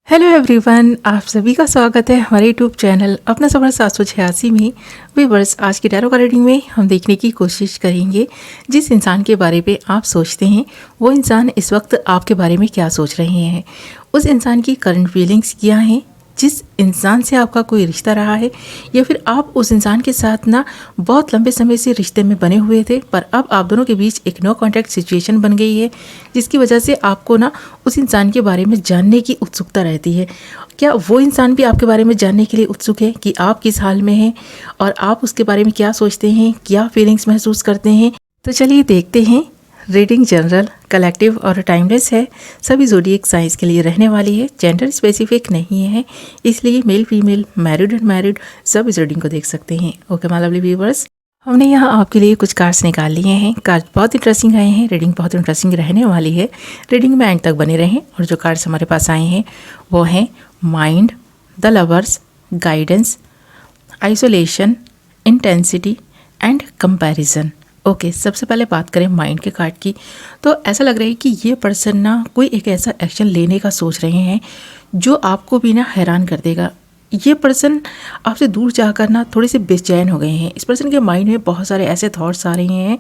Hello everyone, आप सभी का स्वागत है हमारे यूट्यूब चैनल अपना सफ़र 786 में। व्यूअर्स, आज की टैरो कार्ड रीडिंग में हम देखने की कोशिश करेंगे जिस इंसान के बारे में आप सोचते हैं वो इंसान इस वक्त आपके बारे में क्या सोच रहे हैं। उस इंसान की करंट फीलिंग्स क्या हैं, जिस इंसान से आपका कोई रिश्ता रहा है या फिर आप उस इंसान के साथ ना बहुत लंबे समय से रिश्ते में बने हुए थे, पर अब आप दोनों के बीच एक नो कॉन्टैक्ट सिचुएशन बन गई है, जिसकी वजह से आपको ना उस इंसान के बारे में जानने की उत्सुकता रहती है। क्या वो इंसान भी आपके बारे में जानने के लिए उत्सुक है कि आप किस हाल में हैं और आप उसके बारे में क्या सोचते हैं, क्या फीलिंग्स महसूस करते हैं। तो चलिए देखते हैं। रीडिंग जनरल, कलेक्टिव और टाइमलेस है। सभी ज़ोडिएक साइंस के लिए रहने वाली है, जेंडर स्पेसिफिक नहीं है, इसलिए मेल फीमेल मैरिड अनमैरिड सब इस रीडिंग को देख सकते हैं। ओके माय लवली व्यूअर्स, हमने यहाँ आपके लिए कुछ कार्ड्स निकाल लिए हैं। कार्ड बहुत इंटरेस्टिंग आए हैं, रीडिंग बहुत इंटरेस्टिंग रहने वाली है। रीडिंग में एंड तक बने रहें। और जो कार्ड्स हमारे पास आए हैं वो हैं mind, the lovers, guidance, isolation, intensity and comparison. Okay, सबसे पहले बात करें माइंड के कार्ड की, तो ऐसा लग रहा है कि ये पर्सन ना कोई एक ऐसा एक्शन लेने का सोच रहे हैं जो आपको भी ना हैरान कर देगा। ये पर्सन आपसे दूर जाकर ना थोड़े से बेचैन हो गए हैं। इस पर्सन के माइंड में बहुत सारे ऐसे थॉट्स आ रहे हैं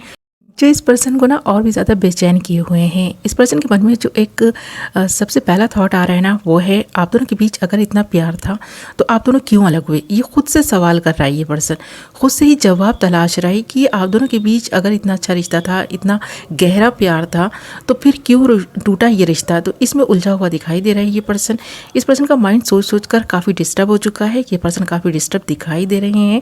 जो इस पर्सन को ना और भी ज़्यादा बेचैन किए हुए हैं। इस पर्सन के मन में जो एक सबसे पहला थॉट आ रहा है ना, वो है आप दोनों के बीच अगर इतना प्यार था तो आप दोनों क्यों अलग हुए। ये खुद से सवाल कर रहा है, ये पर्सन खुद से ही जवाब तलाश रहा है कि आप दोनों के बीच अगर इतना अच्छा रिश्ता था, इतना गहरा प्यार था, तो फिर क्यों टूटा ये रिश्ता। तो इसमें उलझा हुआ दिखाई दे रहा है ये पर्सन। इस पर्सन का माइंड सोच सोच कर काफ़ी डिस्टर्ब हो चुका है। ये पर्सन काफ़ी डिस्टर्ब दिखाई दे रहे हैं।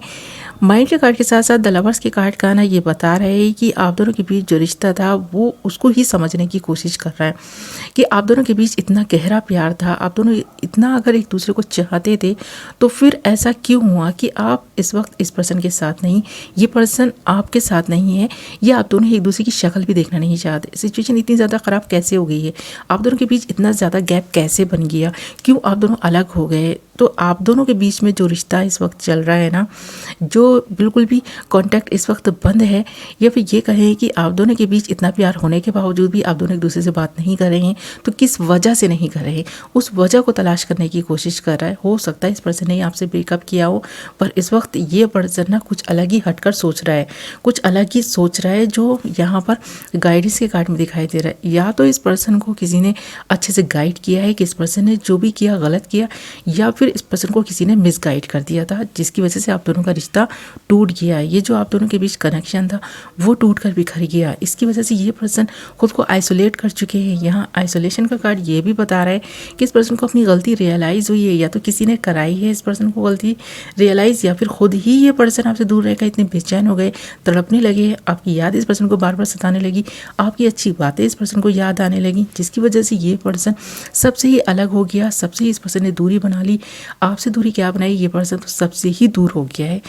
माइंड के कार्ड के साथ साथ द लवर्स के कार्ड का ना ये बता रहे हैं कि आप दोनों के बीच जो रिश्ता था वो उसको ही समझने की कोशिश कर रहा है कि आप दोनों के बीच इतना गहरा प्यार था, आप दोनों इतना अगर एक दूसरे को चाहते थे, तो फिर ऐसा क्यों हुआ कि आप इस वक्त इस पर्सन के साथ नहीं, ये पर्सन आपके साथ नहीं है, या आप दोनों एक दूसरे की शक्ल भी देखना नहीं चाहते। सिचुएशन इतनी ज़्यादा ख़राब कैसे हो गई है, आप दोनों के बीच इतना ज़्यादा गैप कैसे बन गया, क्यों आप दोनों अलग हो गए। तो आप दोनों के बीच में जो रिश्ता इस वक्त चल रहा है ना, जो बिल्कुल भी कांटेक्ट इस वक्त बंद है, या फिर ये कहें कि आप दोनों के बीच इतना प्यार होने के बावजूद भी आप दोनों एक दूसरे से बात नहीं कर रहे हैं, तो किस वजह से नहीं कर रहे हैं, उस वजह को तलाश करने की कोशिश कर रहा है। हो सकता है इस पर्सन ने आपसे ब्रेकअप किया हो, पर इस वक्त ये पर्सन ना कुछ अलग ही हटकर सोच रहा है, कुछ अलग ही सोच रहा है, जो यहाँ पर गाइडेंस के कार्ड में दिखाई दे रहा है। या तो इस पर्सन को किसी ने अच्छे से गाइड किया है कि इस पर्सन ने जो भी किया गलत किया, या फिर इस पर्सन को किसी ने मिसगाइड कर दिया था, जिसकी वजह से आप दोनों का रिश्ता टूट गया। ये जो आप दोनों के बीच कनेक्शन था वो टूट कर बिखर गया। इसकी वजह से ये पर्सन खुद को आइसोलेट कर चुके हैं। यहाँ आइसोलेशन का कार्ड ये भी बता रहा है कि इस पर्सन को अपनी गलती रियलाइज़ हुई है, या तो किसी ने कराई है इस पर्सन को गलती रियलाइज़, या फिर खुद ही ये पर्सन आपसे दूर रहकर इतने बेचैन हो गए, तड़पने लगे, आपकी याद इस पर्सन को बार बार सताने लगी, आपकी अच्छी बातें इस पर्सन को याद आने लगी, जिसकी वजह से ये पर्सन सबसे ही अलग हो गया, सबसे ही इस पर्सन ने दूरी बना ली। आपसे दूरी क्या बनाई, ये पर्सन तो सबसे ही दूर हो गया है।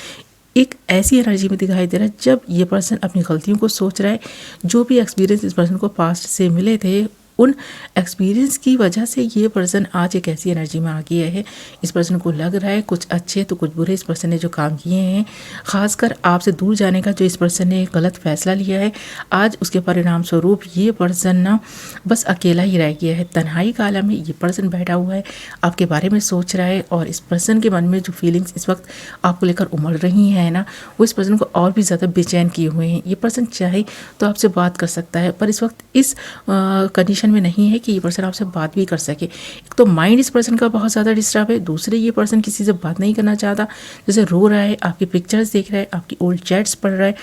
एक ऐसी एनर्जी में दिखाई दे रहा है जब ये पर्सन अपनी गलतियों को सोच रहा है, जो भी एक्सपीरियंस इस पर्सन को पास्ट से मिले थे, उन एक्सपीरियंस की वजह से ये पर्सन आज एक ऐसी एनर्जी में आ गया है। इस पर्सन को लग रहा है कुछ अच्छे तो कुछ बुरे इस पर्सन ने जो काम किए हैं, ख़ासकर आपसे दूर जाने का जो इस पर्सन ने गलत फैसला लिया है, आज उसके परिणाम स्वरूप ये पर्सन ना बस अकेला ही रह गया है। तन्हाई का आलम में ये पर्सन बैठा हुआ है, आपके बारे में सोच रहा है, और इस पर्सन के मन में जो फीलिंग्स इस वक्त आपको लेकर उमड़ रही हैं ना, वो इस पर्सन को और भी ज़्यादा बेचैन किए हुए हैं। ये पर्सन चाहे तो आपसे बात कर सकता है, पर इस वक्त इस कंडीशन में नहीं है कि ये पर्सन आपसे बात भी कर सके। एक तो माइंड इस पर्सन का बहुत ज़्यादा डिस्टर्ब है, दूसरे ये पर्सन किसी से बात नहीं करना चाहता, जैसे रो रहा है, आपकी पिक्चर्स देख रहा है, आपकी ओल्ड चैट्स पढ़ रहा है,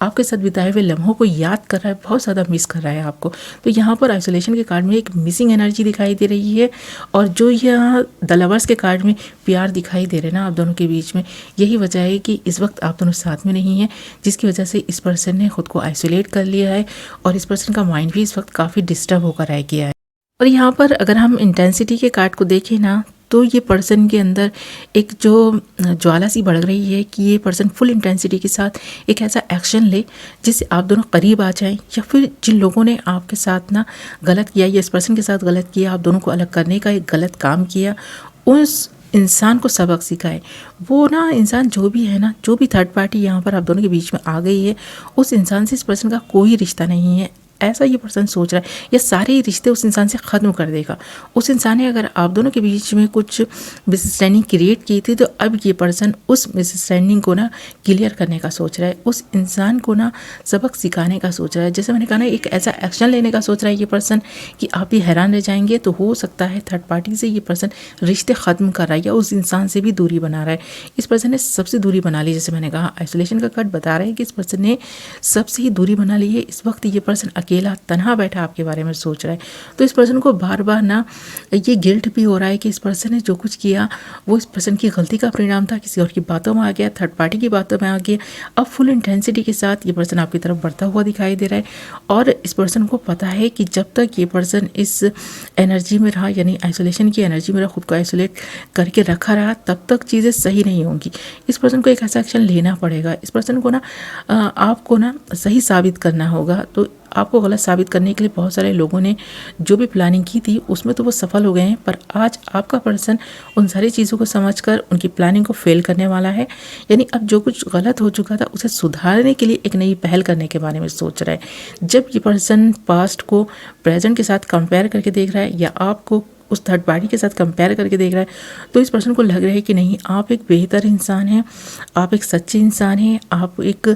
आपके साथ बिताए हुए लम्हों को याद कर रहा है, बहुत ज़्यादा मिस कर रहा है आपको। तो यहाँ पर आइसोलेशन के कार्ड में एक मिसिंग एनर्जी दिखाई दे रही है, और जो यहाँ द लवर्स के कार्ड में प्यार दिखाई दे रहे हैं ना आप दोनों के बीच में, यही वजह है कि इस वक्त आप दोनों साथ में नहीं हैं, जिसकी वजह से इस पर्सन ने खुद को आइसोलेट कर लिया है, और इस पर्सन का माइंड भी इस वक्त काफ़ी डिस्टर्ब होकर रह गया है। और यहाँ पर अगर हम इंटेंसिटी के कार्ड को देखें ना, तो ये पर्सन के अंदर एक जो ज्वाला सी बढ़ रही है कि ये पर्सन फुल इंटेंसिटी के साथ एक ऐसा एक्शन ले जिससे आप दोनों करीब आ जाएं, या फिर जिन लोगों ने आपके साथ ना गलत किया या इस पर्सन के साथ गलत किया, आप दोनों को अलग करने का एक गलत काम किया, उस इंसान को सबक सिखाए। वो ना इंसान जो भी है ना, जो भी थर्ड पार्टी यहाँ पर आप दोनों के बीच में आ गई है, उस इंसान से इस पर्सन का कोई रिश्ता नहीं है। ऐसा ये पर्सन सोच रहा है, या सारे रिश्ते उस इंसान से ख़त्म कर देगा। उस इंसान ने अगर आप दोनों के बीच में कुछ मिसअंडरस्टैंडिंग क्रिएट की थी, तो अब ये पर्सन उस मिसअंडरस्टैंडिंग को ना क्लियर करने का सोच रहा है, उस इंसान को ना सबक सिखाने का सोच रहा है। जैसे मैंने कहा ना, एक ऐसा एक्शन लेने का सोच रहा है ये पर्सन कि आप भी हैरान रह जाएंगे। तो हो सकता है थर्ड पार्टी से ये पर्सन रिश्ते ख़त्म कर रहा है, या उस इंसान से भी दूरी बना रहा है। इस पर्सन ने सबसे दूरी बना ली। जैसे मैंने कहा, आइसोलेशन का कार्ड बता रहा है कि इस पर्सन ने सबसे ही दूरी बना ली है। इस वक्त ये पर्सन अकेला तनहा बैठा आपके बारे में सोच रहा है। तो इस पर्सन को बार बार ना ये गिल्ट भी हो रहा है कि इस पर्सन ने जो कुछ किया वो इस पर्सन की गलती का परिणाम था, किसी और की बातों में आ गया, थर्ड पार्टी की बातों में आ गया। अब फुल इंटेंसिटी के साथ ये पर्सन आपकी तरफ बढ़ता हुआ दिखाई दे रहा है, और इस पर्सन को पता है कि जब तक ये पर्सन इस एनर्जी में रहा, यानी आइसोलेशन की एनर्जी में रहा, खुद को आइसोलेट करके रखा रहा, तब तक चीज़ें सही नहीं होंगी। इस पर्सन को एक ऐसा एक्शन लेना पड़ेगा। इस पर्सन को ना आपको ना सही साबित करना होगा। तो आपको गलत साबित करने के लिए बहुत सारे लोगों ने जो भी प्लानिंग की थी उसमें तो वो सफल हो गए हैं, पर आज आपका पर्सन उन सारी चीज़ों को समझकर उनकी प्लानिंग को फेल करने वाला है। यानी अब जो कुछ गलत हो चुका था उसे सुधारने के लिए एक नई पहल करने के बारे में सोच रहा है। जब ये पर्सन पास्ट को प्रेजेंट के साथ कंपेयर करके देख रहा है, या आपको उस थर्ड पार्टी के साथ कंपेयर करके देख रहा है, तो इस पर्सन को लग रहा है कि नहीं, आप एक बेहतर इंसान हैं, आप एक सच्चे इंसान हैं, आप एक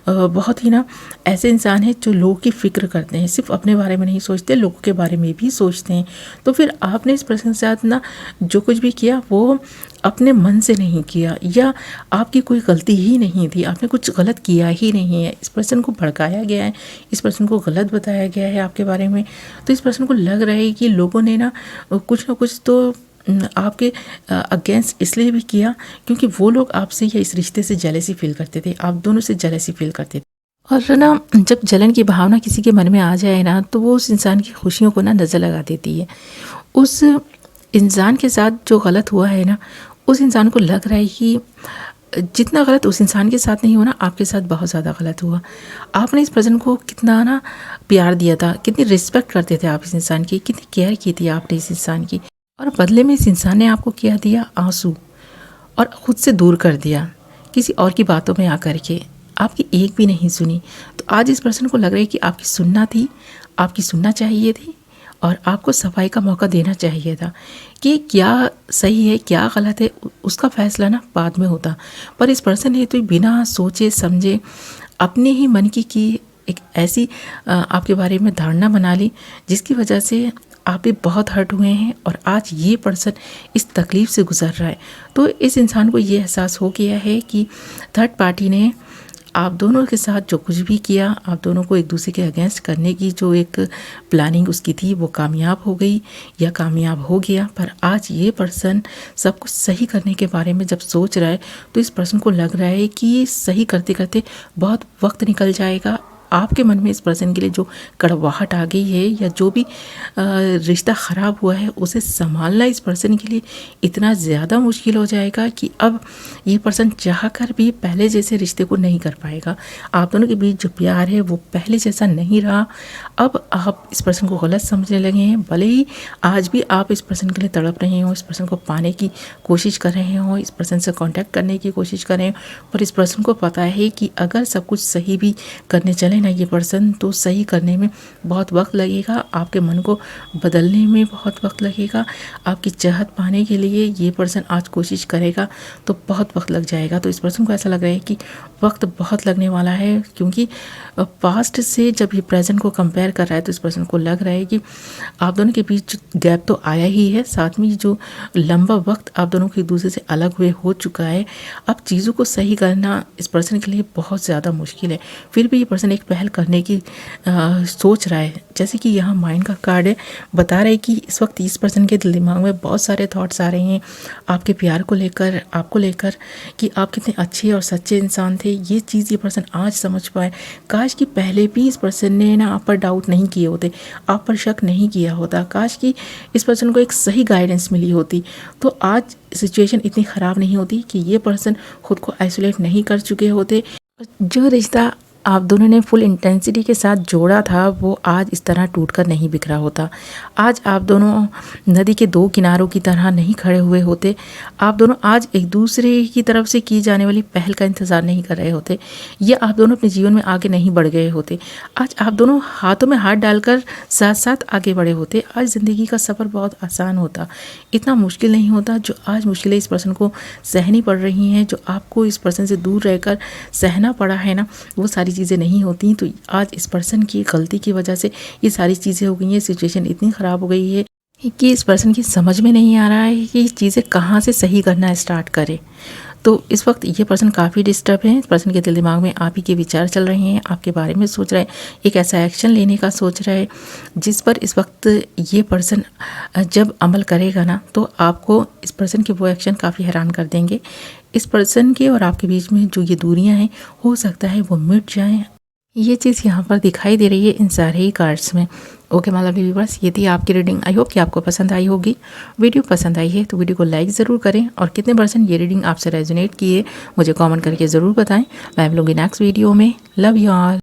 बहुत ही ना ऐसे इंसान हैं जो लोगों की फ़िक्र करते हैं, सिर्फ अपने बारे में नहीं सोचते, लोगों के बारे में भी सोचते हैं। तो फिर आपने इस पर्सन के साथ ना जो कुछ भी किया वो अपने मन से नहीं किया, या आपकी कोई गलती ही नहीं थी, आपने कुछ गलत किया ही नहीं है। इस पर्सन को भड़काया गया है, इस पर्सन को गलत बताया गया है आपके बारे में। तो इस पर्सन को लग रहा है कि लोगों ने ना कुछ तो आपके अगेंस्ट इसलिए भी किया क्योंकि वो लोग आपसे या इस रिश्ते से जेलसी फील करते थे, आप दोनों से जेलसी फील करते थे। और ना जब जलन की भावना किसी के मन में आ जाए ना, तो वो उस इंसान की खुशियों को ना नज़र लगा देती है। उस इंसान के साथ जो गलत हुआ है ना, उस इंसान को लग रहा है कि जितना गलत उस इंसान के साथ नहीं हुआ ना, आपके साथ बहुत ज़्यादा गलत हुआ। आपने इस पर्सन को कितना ना प्यार दिया था, कितनी रिस्पेक्ट करते थे आप इस इंसान की, कितनी केयर की थी आपने इस इंसान की, और बदले में इस इंसान ने आपको क्या दिया? आंसू, और ख़ुद से दूर कर दिया किसी और की बातों में आकर के, आपकी एक भी नहीं सुनी। तो आज इस पर्सन को लग रहा है कि आपकी सुनना थी, आपकी सुनना चाहिए थी, और आपको सफाई का मौका देना चाहिए था कि क्या सही है क्या गलत है, उसका फैसला ना बाद में होता। पर इस पर्सन ने तो बिना सोचे समझे अपने ही मन की एक ऐसी आपके बारे में धारणा बना ली, जिसकी वजह से आप भी बहुत हर्ट हुए हैं, और आज ये पर्सन इस तकलीफ़ से गुज़र रहा है। तो इस इंसान को ये एहसास हो गया है कि थर्ड पार्टी ने आप दोनों के साथ जो कुछ भी किया, आप दोनों को एक दूसरे के अगेंस्ट करने की जो एक प्लानिंग उसकी थी वो कामयाब हो गई या कामयाब हो गया। पर आज ये पर्सन सब कुछ सही करने के बारे में जब सोच रहा है, तो इस पर्सन को लग रहा है कि सही करते करते बहुत वक्त निकल जाएगा। आपके मन में इस पर्सन के लिए जो कड़वाहट आ गई है, या जो भी रिश्ता ख़राब हुआ है, उसे संभालना इस पर्सन के लिए इतना ज़्यादा मुश्किल हो जाएगा कि अब ये पर्सन चाहकर भी पहले जैसे रिश्ते को नहीं कर पाएगा। आप दोनों के बीच जो प्यार है वो पहले जैसा नहीं रहा। अब आप इस पर्सन को गलत समझने लगे हैं। भले ही आज भी आप इस पर्सन के लिए तड़प रहे हो, इस पर्सन को पाने की कोशिश कर रहे हो, इस पर्सन से कॉन्टैक्ट करने की कोशिश कर रहे हो, पर इस पर्सन को पता है कि अगर सब कुछ सही भी करने चले ना ये पर्सन, तो सही करने में बहुत वक्त लगेगा, आपके मन को बदलने में बहुत वक्त लगेगा। आपकी चाहत पाने के लिए ये पर्सन आज कोशिश करेगा तो बहुत वक्त लग जाएगा। तो इस पर्सन को ऐसा लग रहा है कि वक्त बहुत लगने वाला है, क्योंकि पास्ट से जब ये प्रेजेंट को कंपेयर कर रहा है, तो इस पर्सन को लग रहा है कि आप दोनों के बीच गैप तो आया ही है, साथ में जो लंबा वक्त आप दोनों को एक दूसरे से अलग हुए हो चुका है। अब चीज़ों को सही करना इस पर्सन के लिए बहुत ज़्यादा मुश्किल है। फिर भी ये पर्सन एक पहल करने की सोच रहा है। जैसे कि यहाँ माइंड का कार्ड है, बता रहा है कि इस वक्त इस पर्सन के दिमाग में बहुत सारे थॉट्स आ रहे हैं आपके प्यार को लेकर, आपको लेकर, कि आप कितने अच्छे और सच्चे इंसान थे। ये चीज़ ये पर्सन आज समझ पाए। काश कि पहले भी इस पर्सन ने ना आप पर डाउट नहीं किए होते, आप पर शक नहीं किया होता। काश कि इस पर्सन को एक सही गाइडेंस मिली होती, तो आज सिचुएशन इतनी ख़राब नहीं होती कि ये पर्सन खुद को आइसोलेट नहीं कर चुके होते। जो रिश्ता आप दोनों ने फुल इंटेंसिटी के साथ जोड़ा था वो आज इस तरह टूटकर नहीं बिखरा होता। आज आप दोनों नदी के दो किनारों की तरह नहीं खड़े हुए होते। आप दोनों आज एक दूसरे की तरफ से की जाने वाली पहल का इंतज़ार नहीं कर रहे होते, या आप दोनों अपने जीवन में आगे नहीं बढ़ गए होते। आज आप दोनों हाथों में हाथ डालकर साथ साथ आगे बढ़े होते। आज ज़िंदगी का सफ़र बहुत आसान होता, इतना मुश्किल नहीं होता। जो आज मुश्किलें इस पर्सन को सहनी पड़ रही हैं, जो आपको इस पर्सन से दूर रहकर सहना पड़ा है ना, वो सारी चीज़ें नहीं होती। तो आज इस पर्सन की गलती की वजह से ये सारी चीज़ें हो गई हैं। सिचुएशन इतनी ख़राब हो गई है कि इस पर्सन की समझ में नहीं आ रहा है कि चीज़ें कहाँ से सही करना स्टार्ट करे। तो इस वक्त ये पर्सन काफ़ी डिस्टर्ब है। इस पर्सन के दिल दिमाग में आप ही के विचार चल रहे हैं, आपके बारे में सोच रहे हैं, एक ऐसा एक्शन लेने का सोच रहे हैं जिस पर इस वक्त ये पर्सन जब अमल करेगा ना, तो आपको इस पर्सन के वो एक्शन काफ़ी हैरान कर देंगे। इस पर्सन के और आपके बीच में जो ये दूरियां हैं, हो सकता है वो मिट जाएं। ये चीज़ यहाँ पर दिखाई दे रही है इन सारे ही कार्ड्स में। ओके माय लवली व्यूअर्स, ये थी आपकी रीडिंग। आई होप कि आपको पसंद आई होगी। वीडियो पसंद आई है तो वीडियो को लाइक ज़रूर करें, और कितने % ये रीडिंग आपसे रेजोनेट की है मुझे कमेंट करके ज़रूर बताएं। मैं मिलूंगी नेक्स्ट वीडियो में। Love you all.